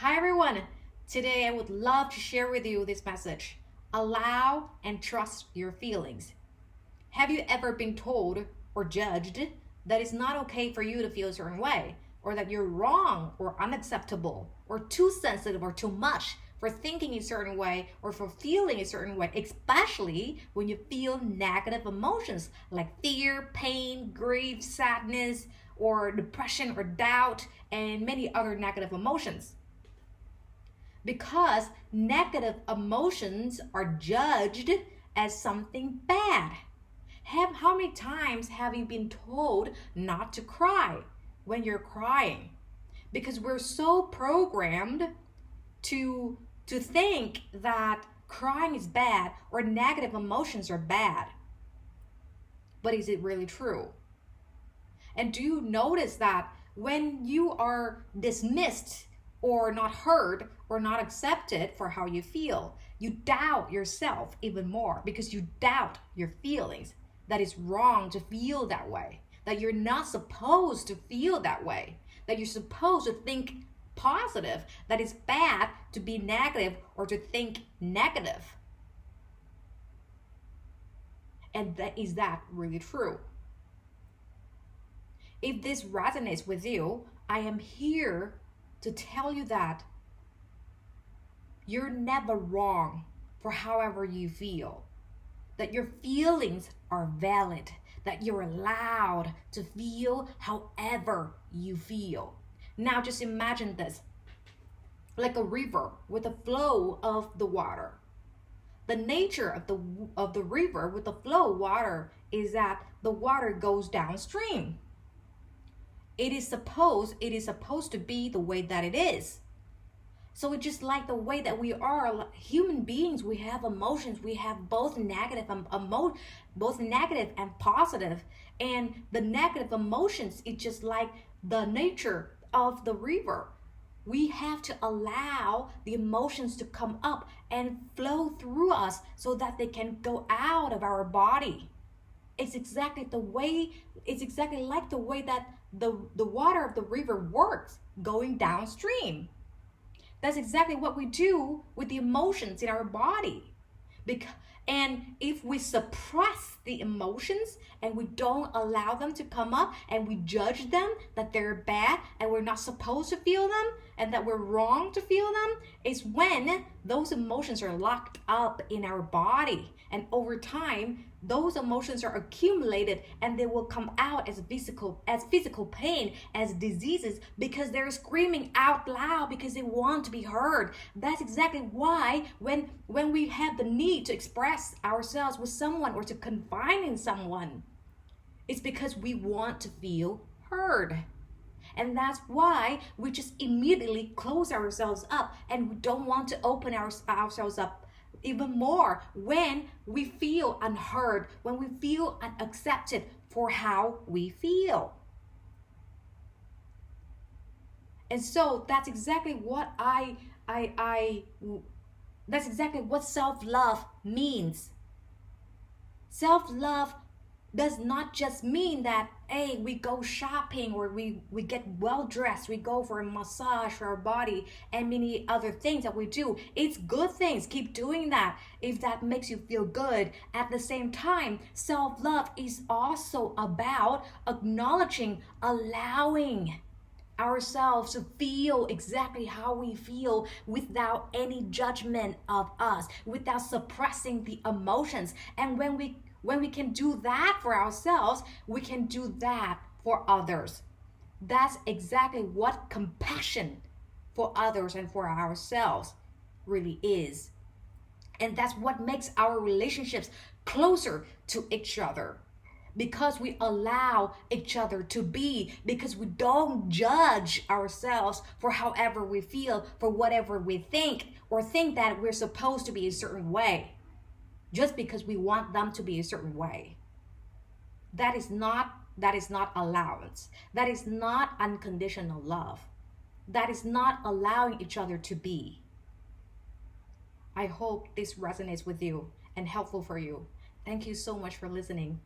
Hi everyone! Today I would love to share with you this message. Allow and trust your feelings. Have you ever been told or judged that it's not okay for you to feel a certain way, or that you're wrong or unacceptable, or too sensitive or too much for thinking a certain way or for feeling a certain way, especially when you feel negative emotions like fear, pain, grief, sadness, or depression or doubt, and many other negative emotions? Because negative emotions are judged as something bad. How many times have you been told not to cry when you're crying? Because we're so programmed to think that crying is bad or negative emotions are bad. But is it really true? And do you notice that when you are dismissed or not heard or not accepted for how you feel, you doubt yourself even more because you doubt your feelings, that it's wrong to feel that way, that you're not supposed to feel that way, that you're supposed to think positive, that it's bad to be negative or to think negative. And is that really true? If this resonates with you, I am here to tell you that you're never wrong for however you feel, that your feelings are valid, that you're allowed to feel however you feel. Now just imagine this, like a river with the flow of the water. The nature of the river with the flow of water is that the water goes downstream. It is supposed to be the way that it is. So it's just like the way that we are human beings. We have emotions. We have both negative and both negative and positive. And the negative emotions, it's just like the nature of the river. We have to allow the emotions to come up and flow through us so that they can go out of our body. It's exactly like the way that the water of the river works, going downstream. That's exactly what we do with the emotions in our body. And if we suppress the emotions and we don't allow them to come up and we judge them that they're bad and we're not supposed to feel them and that we're wrong to feel them, is when those emotions are locked up in our body. And over time, those emotions are accumulated and they will come out as physical pain, as diseases, because they're screaming out loud because they want to be heard. That's exactly why when we have the need to express ourselves with someone or to confide in someone, it's because we want to feel heard. And that's why we just immediately close ourselves up and we don't want to open ourselves up even more when we feel unheard, when we feel unaccepted for how we feel. And so that's exactly what that's exactly what self-love means. Self-love does not just mean that, hey, we go shopping or we get well dressed, we go for a massage for our body and many other things that we do. It's good things, keep doing that if that makes you feel good. At the same time, self-love is also about acknowledging, allowing ourselves to feel exactly how we feel without any judgment of us, without suppressing the emotions. And when we can do that for ourselves, we can do that for others. That's exactly what compassion for others and for ourselves really is. And that's what makes our relationships closer to each other. Because we allow each other to be, because we don't judge ourselves for however we feel, for whatever we think, or think that we're supposed to be a certain way, just because we want them to be a certain way. That is not allowance. That is not unconditional love. That is not allowing each other to be. I hope this resonates with you and helpful for you. Thank you so much for listening.